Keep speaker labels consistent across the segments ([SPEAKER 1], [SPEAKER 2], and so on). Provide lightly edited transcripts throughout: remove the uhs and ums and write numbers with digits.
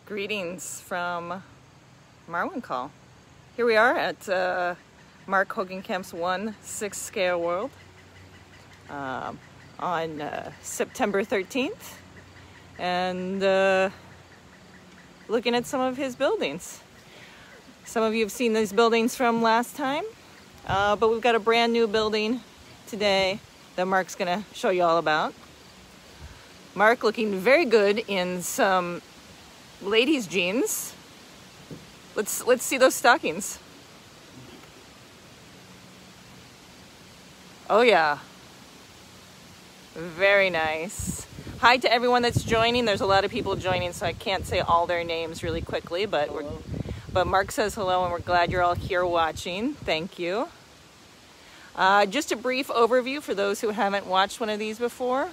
[SPEAKER 1] Greetings from Marwincol. Here we are at Mark Hogenkamp's 1/6 Scale World on September 13th, and looking at some of his buildings. Some of you have seen these buildings from last time, but we've got a brand new building today that Mark's gonna show you all about. Mark looking very good in some ladies' jeans. Let's see those stockings. Oh yeah, very nice. Hi to everyone that's joining. There's a lot of people joining, so I can't say all their names really quickly, but Mark says hello, and we're glad you're all here watching. Thank you. Just a brief overview for those who haven't watched one of these before.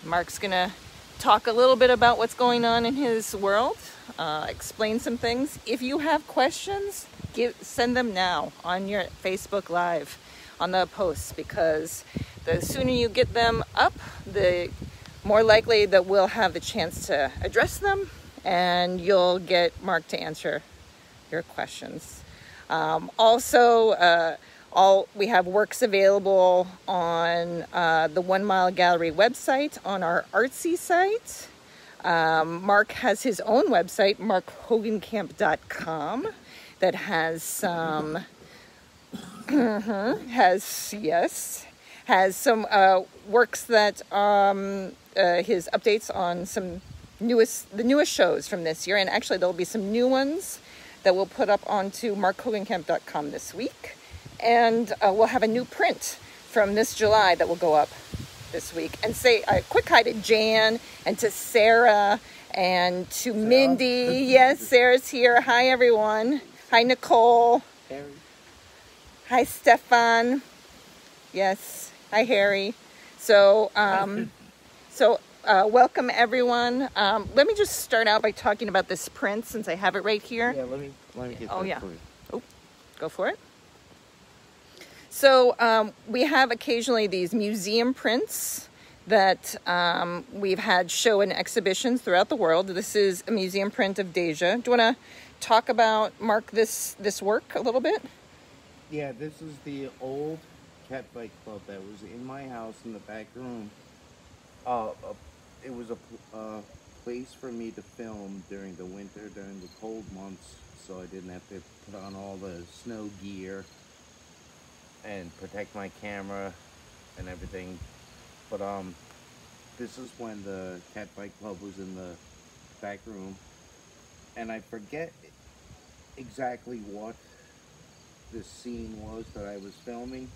[SPEAKER 1] Mark's gonna talk a little bit about what's going on in his world, explain some things. If you have questions, send them now on your Facebook Live on the posts, because the sooner you get them up, the more likely that we'll have the chance to address them, and you'll get Mark to answer your questions. We have works available on the 1 Mile Gallery website, on our Artsy site. Mark has his own website, markhogenkamp.com, that has some has some works that his updates on the newest shows from this year, and actually there'll be some new ones that we'll put up onto markhogenkamp.com this week. And we'll have a new print from this July that will go up this week. And say a quick hi to Jan and to Sarah and to Sarah. Mindy. Yes, Sarah's here. Hi, everyone. Hi, Nicole.
[SPEAKER 2] Harry.
[SPEAKER 1] Hi, Stefan. Yes. Hi, Harry. So, welcome, everyone. Let me just start out by talking about this print, since I have it right here.
[SPEAKER 2] Yeah, let me get
[SPEAKER 1] Oh,
[SPEAKER 2] that
[SPEAKER 1] yeah.
[SPEAKER 2] for you.
[SPEAKER 1] Oh, go for it. So we have occasionally these museum prints that we've had show in exhibitions throughout the world. This is a museum print of Deja. Do you want to talk about, Mark, this work a little bit?
[SPEAKER 2] Yeah, this is the old cat bike club that was in my house in the back room. It was a place for me to film during the winter, during the cold months, so I didn't have to put on all the snow gear and protect my camera and everything. But this is when the cat bike club was in the back room, and I forget exactly what this scene was that I was filming,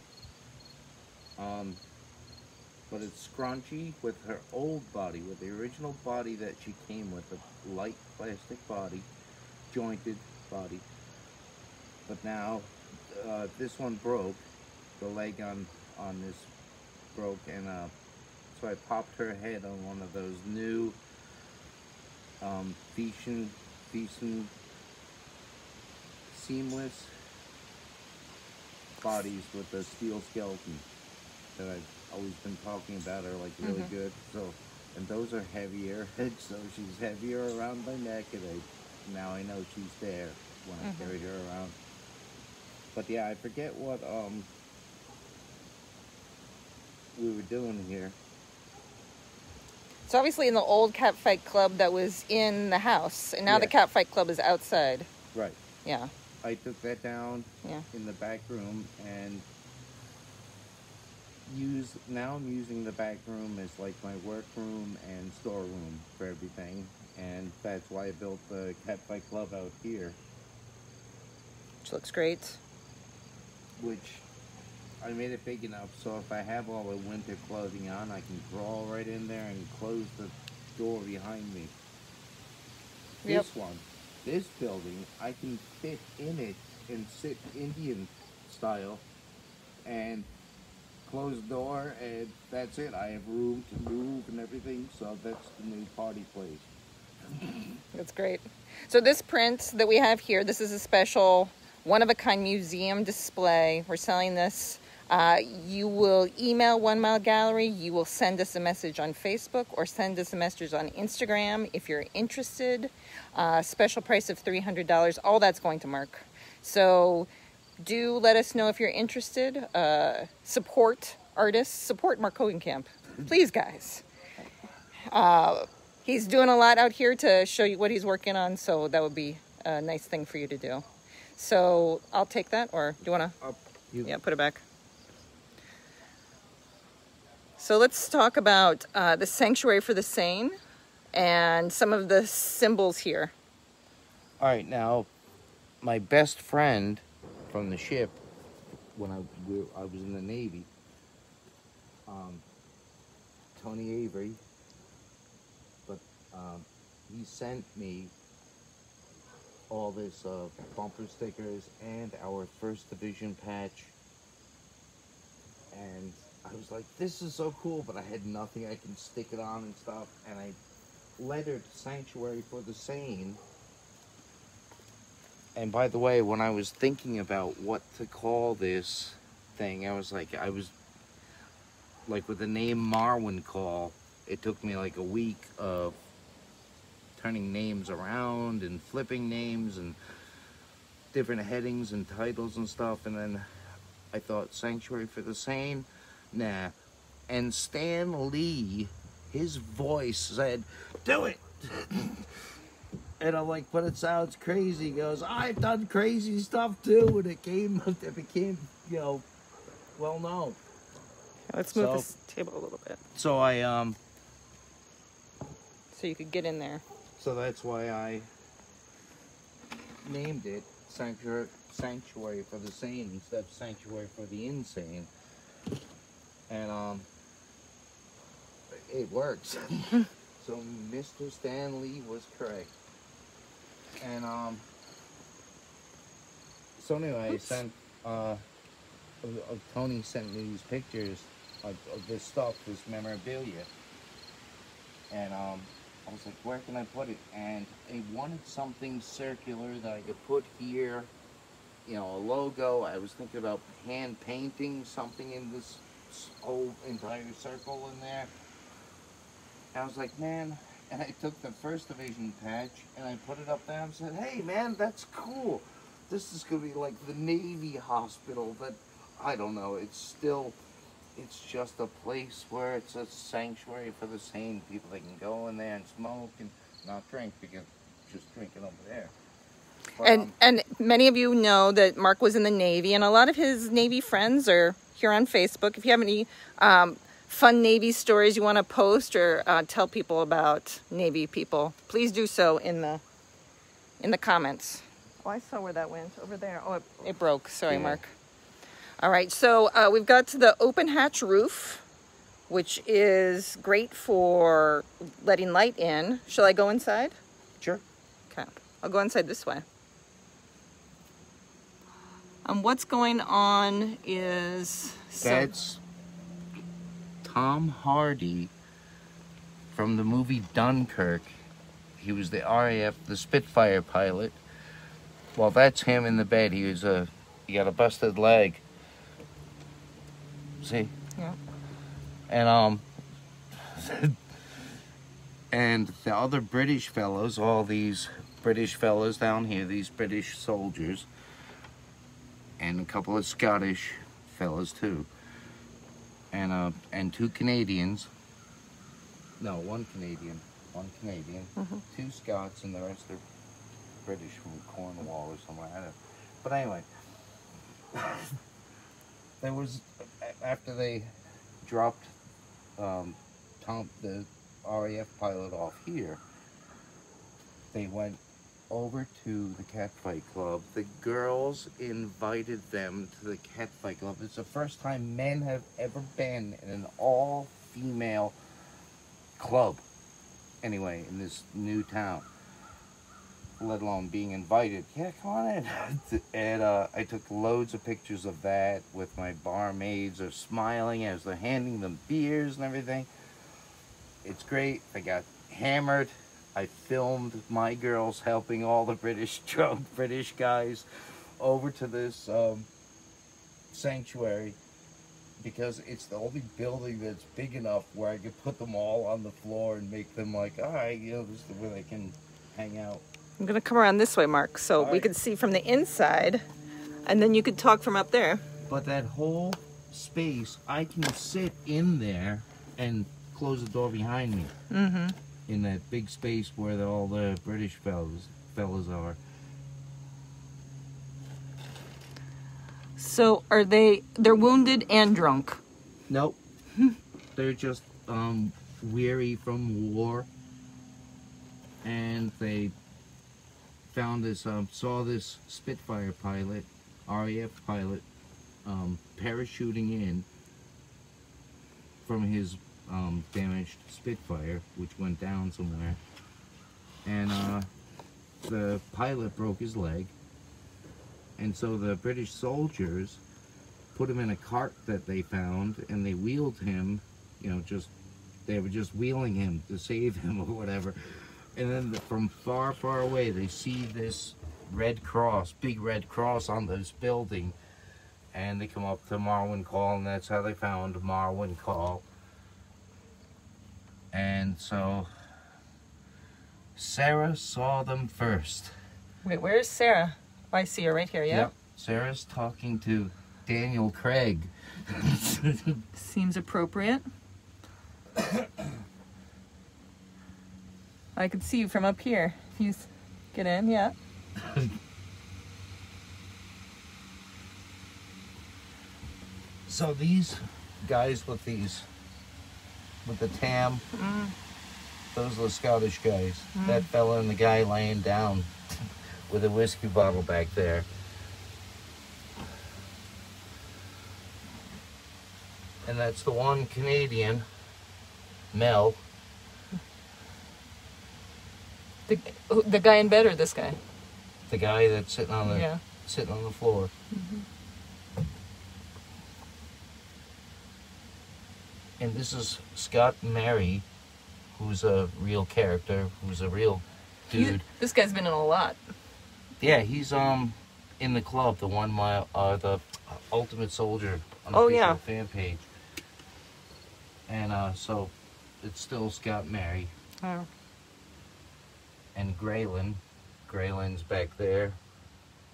[SPEAKER 2] but it's Scrunchy with her old body, with the original body that she came with, a light plastic body, jointed body, but now this one broke. The leg on this broke, and so I popped her head on one of those new Thyssen seamless bodies with the steel skeleton that I've always been talking about are like really good. So, and those are heavier, so she's heavier around my neck, and now I know she's there when I carry her around. But yeah, I forget what we were doing here.
[SPEAKER 1] So obviously in the old cat fight club that was in the house, and now the cat fight club is outside.
[SPEAKER 2] Right.
[SPEAKER 1] Yeah.
[SPEAKER 2] I took that down in the back room, and I'm using the back room as like my work room and storeroom for everything, and that's why I built the cat fight club out here.
[SPEAKER 1] Which looks great.
[SPEAKER 2] Which I made it big enough so if I have all the winter clothing on, I can crawl right in there and close the door behind me.
[SPEAKER 1] Yep.
[SPEAKER 2] This building, I can fit in it and sit Indian style and close the door, and that's it. I have room to move and everything, so that's the new party place.
[SPEAKER 1] That's great. So this print that we have here, this is a special one-of-a-kind museum display. We're selling this You will email One Mile Gallery. You will send us a message on Facebook or send us a message on Instagram if you're interested. Special price of $300. All that's going to Mark. So do let us know if you're interested. Support artists. Support Mark Hogenkamp. Please, guys. He's doing a lot out here to show you what he's working on. So that would be a nice thing for you to do. So I'll take that, or do you want to? Yeah, put it back. So let's talk about the Sanctuary for the Sane and some of the symbols here.
[SPEAKER 2] All right, now, my best friend from the ship, when I was in the Navy, Tony Avery, but he sent me all this bumper stickers and our First Division patch, and I was like, this is so cool, but I had nothing I can stick it on and stuff, and I lettered Sanctuary for the Sane. And by the way, when I was thinking about what to call this thing, I was like with the name Marwin Call, it took me like a week of turning names around and flipping names and different headings and titles and stuff, and then I thought Sanctuary for the Sane. Nah. And Stan Lee, his voice said, do it. And I'm like, but it sounds crazy. He goes, I've done crazy stuff too. And it became, you know, well known.
[SPEAKER 1] Let's move this table a little bit.
[SPEAKER 2] So
[SPEAKER 1] so you could get in there.
[SPEAKER 2] So that's why I named it Sanctuary for the Sane instead of Sanctuary for the Insane. And it works. So Mr. Stan Lee was correct. And so anyway, I sent Tony sent me these pictures of this stuff, this memorabilia, and I was like, where can I put it? And I wanted something circular that I could put here, you know, a logo. I was thinking about hand painting something in this whole entire circle in there. And I was like, man, and I took the First Division patch and I put it up there and said, hey man, that's cool. This is gonna be like the Navy hospital, but I don't know, it's just a place where it's a sanctuary for the sane people. They can go in there and smoke and not drink, because just drinking over there. But,
[SPEAKER 1] and many of you know that Mark was in the Navy, and a lot of his Navy friends are here on Facebook. If you have any fun Navy stories you want to post or tell people about Navy people, please do so in the comments. Oh, I saw where that went over there. Oh, it broke. Sorry, yeah. Mark. All right, so we've got to the open hatch roof, which is great for letting light in. Shall I go inside?
[SPEAKER 2] Sure.
[SPEAKER 1] Okay, I'll go inside this way. What's going on is...
[SPEAKER 2] That's Tom Hardy from the movie Dunkirk. He was the RAF, the Spitfire pilot. Well, that's him in the bed. He got a busted leg. See?
[SPEAKER 1] Yeah.
[SPEAKER 2] And and the other British fellows, all these British fellows down here, these British soldiers, and a couple of Scottish fellas too, and two Canadians. No, one Canadian,
[SPEAKER 1] mm-hmm.
[SPEAKER 2] two Scots, and the rest are British from Cornwall or somewhere. I don't know. But anyway, there was, after they dropped the RAF pilot off here, they went over to the Catfight Club. The girls invited them to the Catfight Club. It's the first time men have ever been in an all-female club, anyway, in this new town, let alone being invited. Yeah, come on in. And I took loads of pictures of that with my barmaids. They're smiling as they're handing them beers and everything. It's great. I got hammered. I filmed my girls helping all the drunk British guys over to this sanctuary. because it's the only building that's big enough where I could put them all on the floor and make them like, all right, you know, this is where they can hang out.
[SPEAKER 1] I'm going to come around this way, Mark, so we could see from the inside, and then you could talk from up there.
[SPEAKER 2] But that whole space, I can sit in there and close the door behind me.
[SPEAKER 1] Mm-hmm.
[SPEAKER 2] In that big space where all the British fellas are.
[SPEAKER 1] So they're wounded and drunk?
[SPEAKER 2] Nope. They're just weary from war. And they found this, saw this Spitfire pilot, RAF pilot, parachuting in from his damaged Spitfire, which went down somewhere. And the pilot broke his leg. And so the British soldiers put him in a cart that they found, and they wheeled him, you know, they were just wheeling him to save him or whatever. And then from far, far away, they see this red cross, big red cross on this building. And they come up to Marwin Call, and that's how they found Marwin Call. And so Sarah saw them first.
[SPEAKER 1] Wait, where's Sarah? Oh, I see her right here, yeah?
[SPEAKER 2] Yep. Sarah's talking to Daniel Craig.
[SPEAKER 1] Seems appropriate. I can see you from up here. If you get in, yeah.
[SPEAKER 2] So these guys with the tam, those are the Scottish guys. That fella and the guy laying down with a whiskey bottle back there. And that's the one Canadian, Mel.
[SPEAKER 1] The guy in bed or this guy?
[SPEAKER 2] The guy that's sitting on the floor. And this is Scott Mary, who's a real character, who's a real dude.
[SPEAKER 1] This guy's been in a lot.
[SPEAKER 2] Yeah, he's in the club, the 1 mile, the Ultimate Soldier on the fan page. And so it's still Scott Mary.
[SPEAKER 1] Oh.
[SPEAKER 2] And Graylin's back there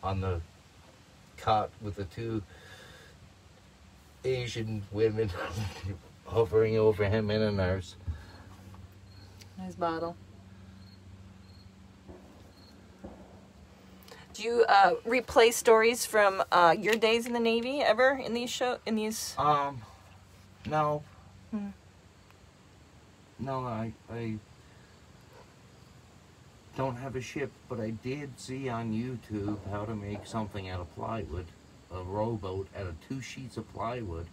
[SPEAKER 2] on the cot with the 2 Asian women hovering over him and a nurse.
[SPEAKER 1] Nice bottle. Do you replay stories from your days in the Navy ever in these
[SPEAKER 2] No. No, I don't have a ship, but I did see on YouTube how to make something out of plywood, a rowboat out of 2 sheets of plywood,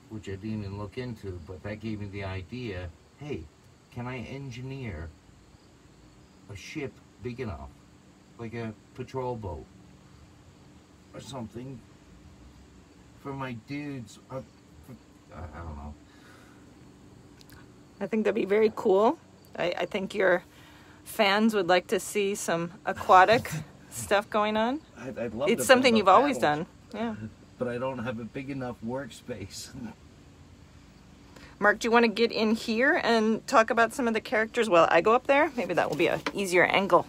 [SPEAKER 2] which I didn't even look into, but that gave me the idea, hey, can I engineer a ship big enough, like a patrol boat or something, for my dudes? I don't know.
[SPEAKER 1] I think that'd be very cool. I think your fans would like to see some aquatic stuff going on.
[SPEAKER 2] I'd love
[SPEAKER 1] it's
[SPEAKER 2] to
[SPEAKER 1] something
[SPEAKER 2] build
[SPEAKER 1] you've
[SPEAKER 2] a
[SPEAKER 1] always
[SPEAKER 2] paddle,
[SPEAKER 1] done. Yeah.
[SPEAKER 2] But I don't have a big enough workspace.
[SPEAKER 1] Mark, do you want to get in here and talk about some of the characters while I go up there? Maybe that will be an easier angle.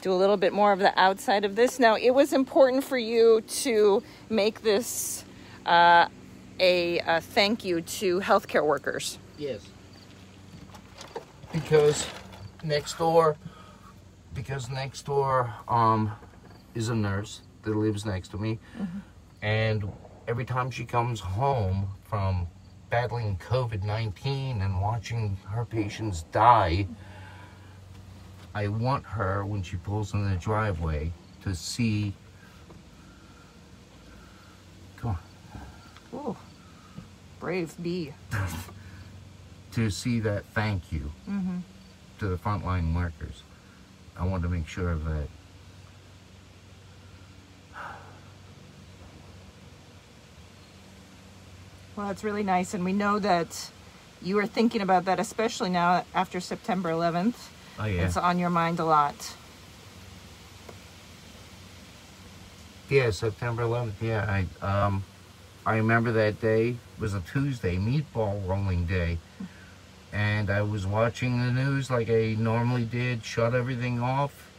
[SPEAKER 1] Do a little bit more of the outside of this. Now, it was important for you to make this a thank you to healthcare workers.
[SPEAKER 2] Yes. Because next door is a nurse that lives next to me. And every time she comes home from battling COVID-19 and watching her patients die, I want her, when she pulls in the driveway, to see... Come on.
[SPEAKER 1] Ooh, brave bee.
[SPEAKER 2] To see that thank you to the frontline workers. I want to make sure of that.
[SPEAKER 1] Well, it's really nice, and we know that you are thinking about that, especially now after September 11th.
[SPEAKER 2] Oh, yeah.
[SPEAKER 1] It's on your mind a lot.
[SPEAKER 2] Yeah, September 11th. Yeah, I remember that day. It was a Tuesday, meatball rolling day. And I was watching the news like I normally did, shut everything off,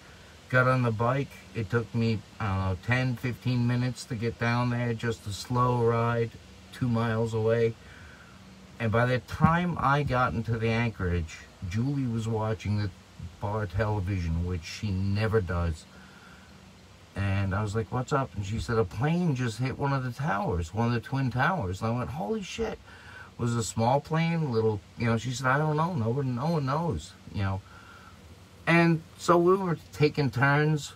[SPEAKER 2] got on the bike. It took me 10, 15 minutes to get down there, just a slow ride, 2 miles away. And by the time I got into the Anchorage, Julie was watching the bar television, which she never does. And I was like, what's up? And she said, a plane just hit one of the towers, one of the twin towers. And I went, holy shit. Was it a small plane, little, she said, I don't know. No one knows, And so we were taking turns.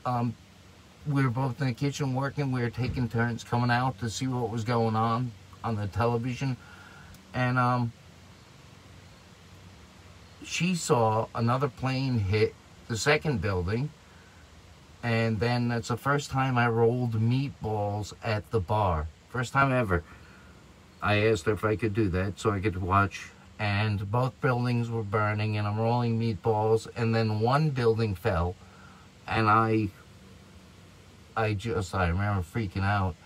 [SPEAKER 2] We were both in the kitchen working. We were taking turns coming out to see what was going on the television. And she saw another plane hit the second building. And then that's the first time I rolled meatballs at the bar. First time ever. I asked her if I could do that so I could watch. And both buildings were burning and I'm rolling meatballs. And then one building fell. And I remember freaking out.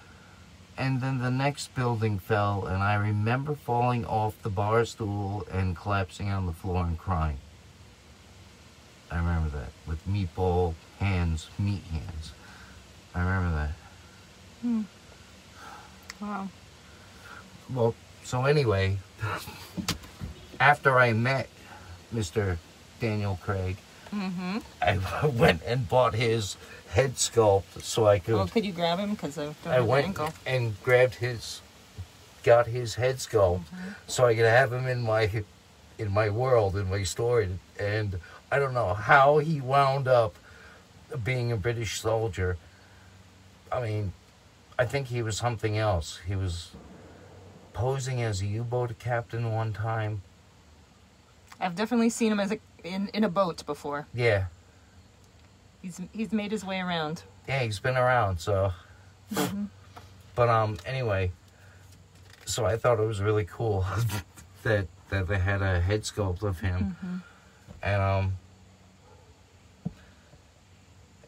[SPEAKER 2] And then the next building fell. And I remember falling off the bar stool and collapsing on the floor and crying. I remember that. With meatball hands, meat hands. I remember that.
[SPEAKER 1] Wow.
[SPEAKER 2] Well, so anyway, after I met Mr. Daniel Craig, I went and bought his head sculpt so I could...
[SPEAKER 1] Well, could you grab him? Because
[SPEAKER 2] I went and got his head sculpt so I could have him in my world, in my story. And I don't know how he wound up being a British soldier. I mean, I think he was something else. He was posing as a U-boat captain one time.
[SPEAKER 1] I've definitely seen him as in a boat before.
[SPEAKER 2] Yeah.
[SPEAKER 1] He's made his way around.
[SPEAKER 2] Yeah, he's been around, so. But anyway, so I thought it was really cool that they had a head sculpt of him.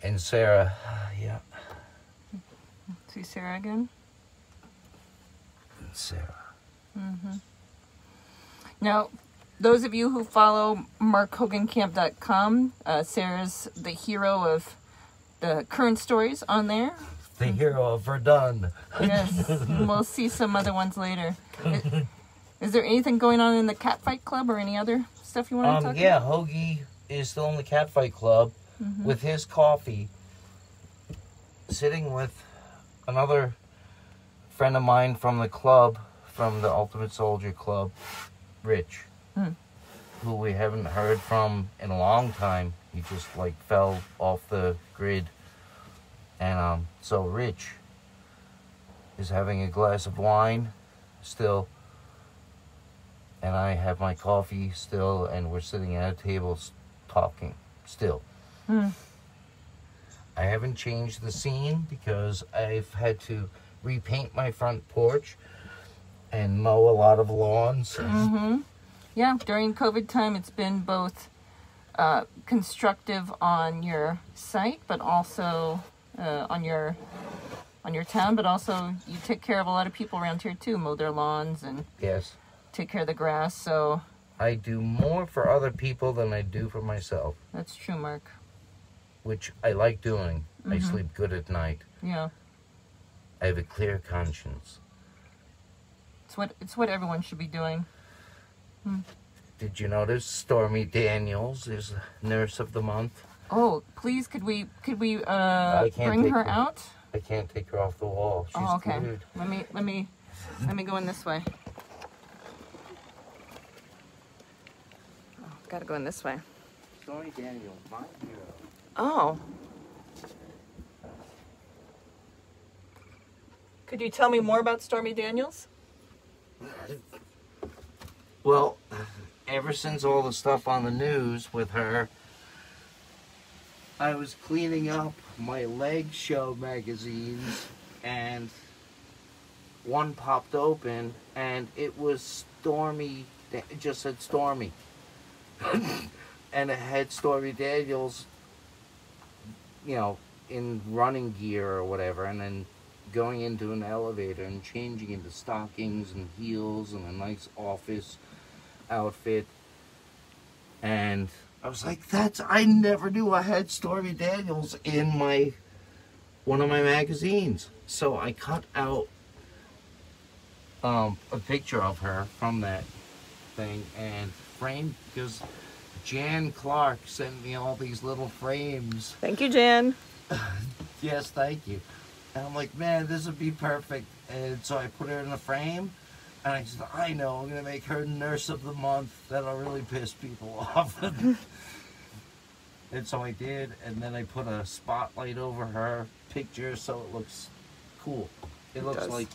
[SPEAKER 2] And Sarah, yeah.
[SPEAKER 1] See Sarah again?
[SPEAKER 2] Sarah.
[SPEAKER 1] Now, those of you who follow MarkHoganCamp.com, Sarah's the hero of the current stories on there.
[SPEAKER 2] The hero of Verdun.
[SPEAKER 1] Yes, and we'll see some other ones later. Is there anything going on in the Catfight Club or any other stuff you want to talk about?
[SPEAKER 2] Yeah, Hoagie is still in the Catfight Club with his coffee, sitting with another friend of mine from the club, from the Ultimate Soldier Club, Rich, who we haven't heard from in a long time. He just fell off the grid. And so Rich is having a glass of wine still, and I have my coffee still, and we're sitting at a table talking still. I haven't changed the scene because I've had to repaint my front porch and mow a lot of lawns.
[SPEAKER 1] Yeah, during COVID time, it's been both constructive on your site, but also on your town. But also, you take care of a lot of people around here too, mow their lawns and take care of the grass. So
[SPEAKER 2] I do more for other people than I do for myself.
[SPEAKER 1] That's true, Mark.
[SPEAKER 2] Which I like doing. I sleep good at night.
[SPEAKER 1] Yeah.
[SPEAKER 2] I have a clear conscience.
[SPEAKER 1] It's what everyone should be doing.
[SPEAKER 2] Did you notice Stormy Daniels is Nurse of the Month?
[SPEAKER 1] Oh, please, could we bring her out?
[SPEAKER 2] I can't take her off the wall. She's
[SPEAKER 1] okay.
[SPEAKER 2] glued.
[SPEAKER 1] Let me go in this way. Oh, gotta go in this way.
[SPEAKER 2] Stormy Daniels, my hero.
[SPEAKER 1] Oh. Could you tell me more about Stormy Daniels?
[SPEAKER 2] Well, ever since all the stuff on the news with her, I was cleaning up my leg show magazines, and one popped open, and it was Stormy. It just said Stormy. And it had Stormy Daniels, in running gear or whatever, and then going into an elevator and changing into stockings and heels and a nice office outfit. And I was like, I never knew I had Stormy Daniels in one of my magazines. So I cut out a picture of her from that thing and framed, because Jan Clark sent me all these little frames.
[SPEAKER 1] Thank you, Jan.
[SPEAKER 2] Yes, thank you. And I'm like, man, this would be perfect. And so I put her in a frame, and I said, I know, I'm going to make her nurse of the month. That'll really piss people off. And so I did, and then I put a spotlight over her picture so it looks cool. It looks
[SPEAKER 1] does.
[SPEAKER 2] like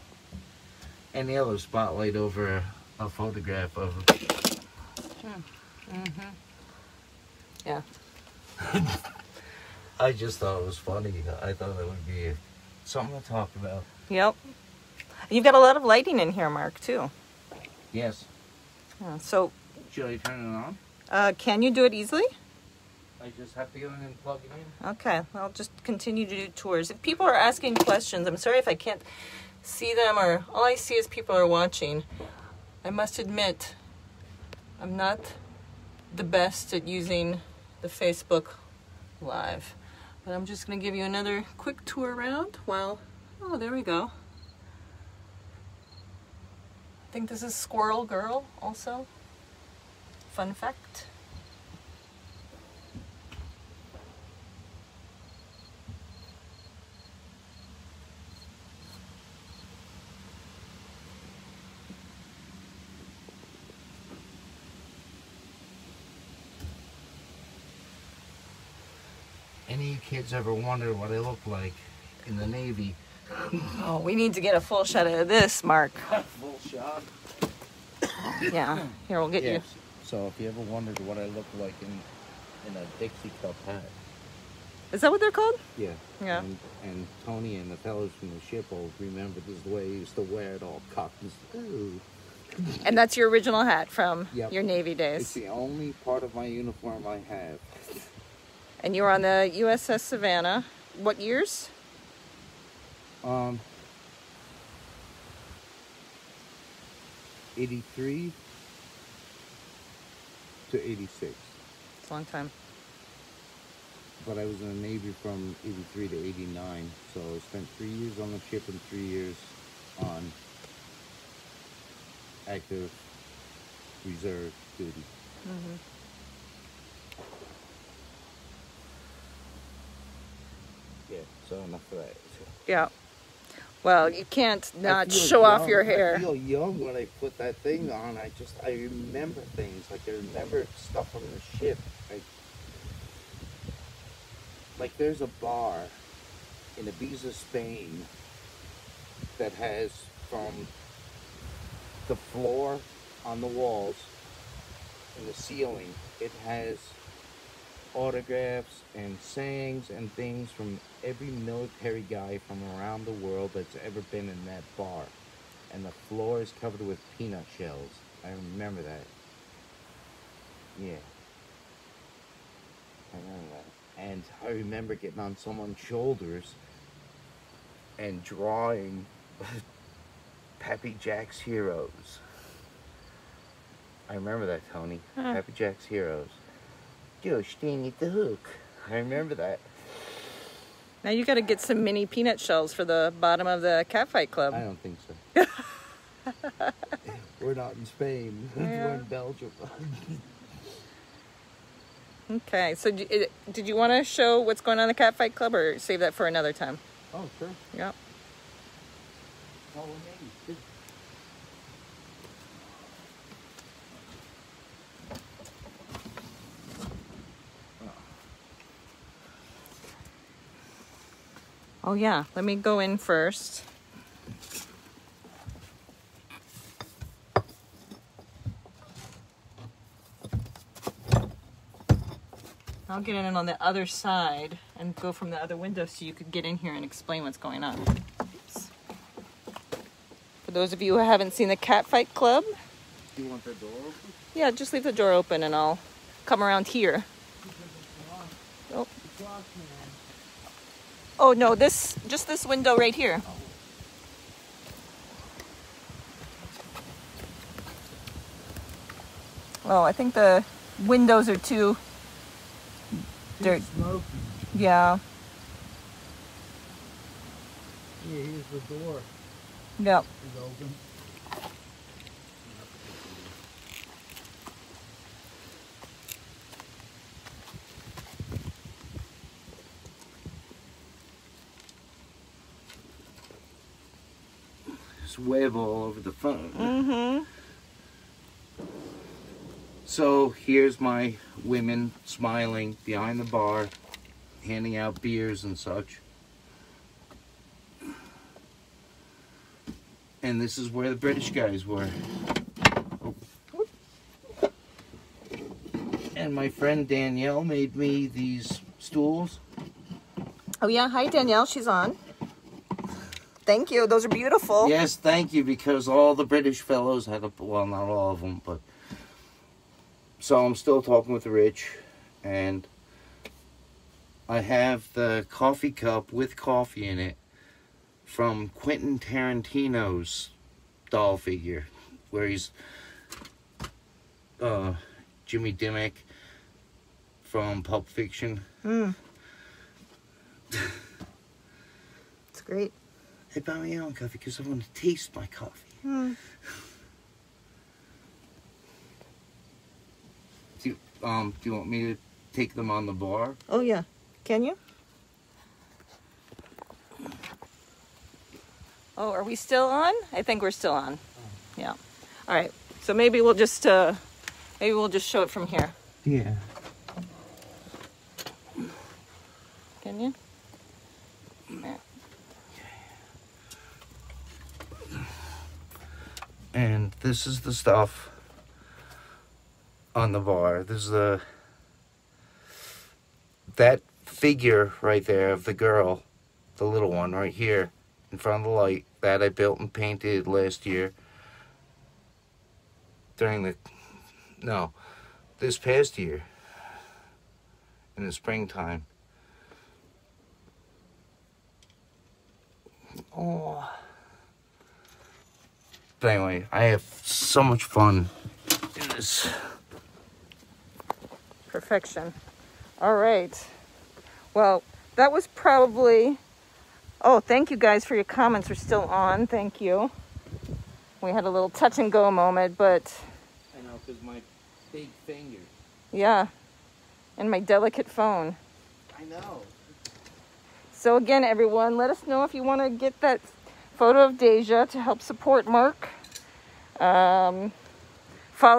[SPEAKER 2] any other spotlight over a photograph of
[SPEAKER 1] Yeah.
[SPEAKER 2] I just thought it was funny. I thought it would be something to talk about.
[SPEAKER 1] Yep. You've got a lot of lighting in here, Mark, too.
[SPEAKER 2] Yes.
[SPEAKER 1] Yeah, so,
[SPEAKER 2] Should I turn it on?
[SPEAKER 1] can you do it easily?
[SPEAKER 2] I just have to go in and plug it in.
[SPEAKER 1] Okay, I'll just continue to do tours. If people are asking questions, I'm sorry if I can't see them, or all I see is people are watching. I must admit, I'm not the best at using the Facebook Live, but I'm just going to give you another quick tour around while, oh, there we go. I think this is Squirrel Girl also. Fun fact.
[SPEAKER 2] Any of you kids ever wonder what I look like in the Navy?
[SPEAKER 1] Oh, we need to get a full shot of this, Mark.
[SPEAKER 2] Full shot.
[SPEAKER 1] Yeah, here, we'll get you.
[SPEAKER 2] So if you ever wondered what I look like in a Dixie Cup hat.
[SPEAKER 1] Is that what they're called?
[SPEAKER 2] Yeah.
[SPEAKER 1] Yeah.
[SPEAKER 2] And Tony and the fellows from the ship will remember this is the way he used to wear it, all cocked. Ooh.
[SPEAKER 1] And that's your original hat from
[SPEAKER 2] Yep.
[SPEAKER 1] your Navy
[SPEAKER 2] It's
[SPEAKER 1] days.
[SPEAKER 2] the only part of my uniform I have.
[SPEAKER 1] And you were on the USS Savannah. What years?
[SPEAKER 2] 83 to 86.
[SPEAKER 1] It's a long time.
[SPEAKER 2] But I was in the Navy from 83 to 89. So I spent 3 years on the ship and 3 years on active reserve duty.
[SPEAKER 1] Mm-hmm.
[SPEAKER 2] Yeah, so enough of that.
[SPEAKER 1] Yeah. Well, you can't not
[SPEAKER 2] feel
[SPEAKER 1] show off
[SPEAKER 2] young.
[SPEAKER 1] your
[SPEAKER 2] I
[SPEAKER 1] hair.
[SPEAKER 2] feel young when I put that thing on. I remember things. Like I remember stuff from the ship. Like there's a bar in Ibiza, Spain that has from the floor on the walls and the ceiling, it has autographs and sayings and things from every military guy from around the world that's ever been in that bar. And the floor is covered with peanut shells. I remember that. Yeah. I remember that. And I remember getting on someone's shoulders and drawing Pappy Jack's Heroes. I remember that, Tony. Pappy Jack's Heroes. Joe Sting at the hook. I remember that.
[SPEAKER 1] Now you got to get some mini peanut shells for the bottom of the Catfight Club.
[SPEAKER 2] I don't think so. We're not in Spain.
[SPEAKER 1] Yeah.
[SPEAKER 2] We're in Belgium.
[SPEAKER 1] Okay, so did you want to show what's going on in the Catfight Club, or save that for another time?
[SPEAKER 2] Oh, sure.
[SPEAKER 1] Yeah. Oh yeah, let me go in first. I'll get in on the other side and go from the other window so you could get in here and explain what's going on. Oops. For those of you who haven't seen the Catfight Club,
[SPEAKER 2] Do you want the door open?
[SPEAKER 1] yeah, just leave the door open and I'll come around here. Oh. Oh no, just this window right here. Oh, I think the windows are too dirty.
[SPEAKER 3] Smoky.
[SPEAKER 1] Yeah.
[SPEAKER 3] Yeah, here's the door.
[SPEAKER 1] Yep.
[SPEAKER 3] It's open.
[SPEAKER 2] There's web all over the phone.
[SPEAKER 1] Mm-hmm.
[SPEAKER 2] So here's my women smiling behind the bar, handing out beers and such. And this is where the British guys were. And my friend Danielle made me these stools.
[SPEAKER 1] Oh yeah, hi Danielle, she's on. Thank you, those are beautiful.
[SPEAKER 2] Yes, thank you, because all the British fellows had well, not all of them, but... So I'm still talking with Rich, and I have the coffee cup with coffee in it from Quentin Tarantino's doll figure, where he's Jimmy Dimmick from Pulp Fiction.
[SPEAKER 1] It's great.
[SPEAKER 2] Hey, buy me your own coffee because I want to taste my coffee. Do you want me to take them on the bar?
[SPEAKER 1] Oh yeah, can you? Oh, are we still on? I think we're still on. Yeah. All right. So maybe we'll just show it from here.
[SPEAKER 2] Yeah.
[SPEAKER 1] Can you? Yeah.
[SPEAKER 2] And this is the stuff on the bar. This is that figure right there of the girl, the little one right here in front of the light, that I built and painted last year this past year in the springtime. Oh. But anyway, I have so much fun in this.
[SPEAKER 1] Perfection. All right. Well, that was probably... Oh, thank you guys for your comments. We're still on. Thank you. We had a little touch and go moment, but...
[SPEAKER 2] I know, because my big finger.
[SPEAKER 1] Yeah. And my delicate phone.
[SPEAKER 2] I know.
[SPEAKER 1] So again, everyone, let us know if you want to get that photo of Deja to help support Mark. Follow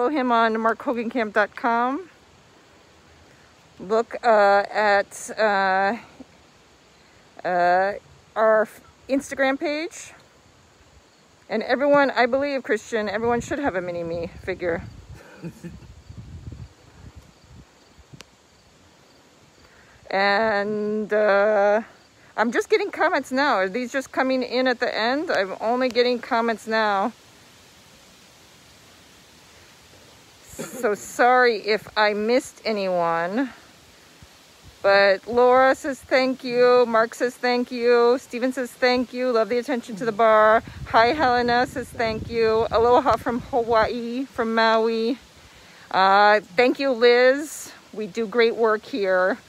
[SPEAKER 1] him on markhogancamp.com. Look at our Instagram page. And everyone, I believe, Christian, everyone should have a mini-me figure. And I'm just getting comments now. Are these just coming in at the end? I'm only getting comments now. So sorry if I missed anyone. But Laura says thank you. Mark says thank you. Steven says thank you. Love the attention to the bar. Hi, Helena says thank you. Aloha from Hawaii, from Maui. Thank you, Liz. We do great work here.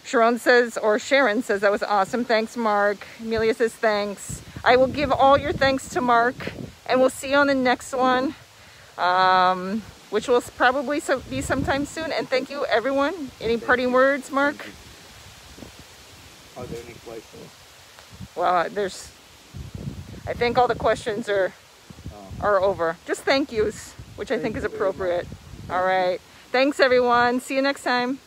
[SPEAKER 1] Sharon says that was awesome. Thanks, Mark. Amelia says thanks. I will give all your thanks to Mark, and we'll see you on the next one, which will probably be sometime soon. And thank you, everyone. Any parting words, Mark?
[SPEAKER 2] Are there any questions?
[SPEAKER 1] Well, I think all the questions are over. Just thank yous, which I think is appropriate. All right. Thanks, everyone. See you next time.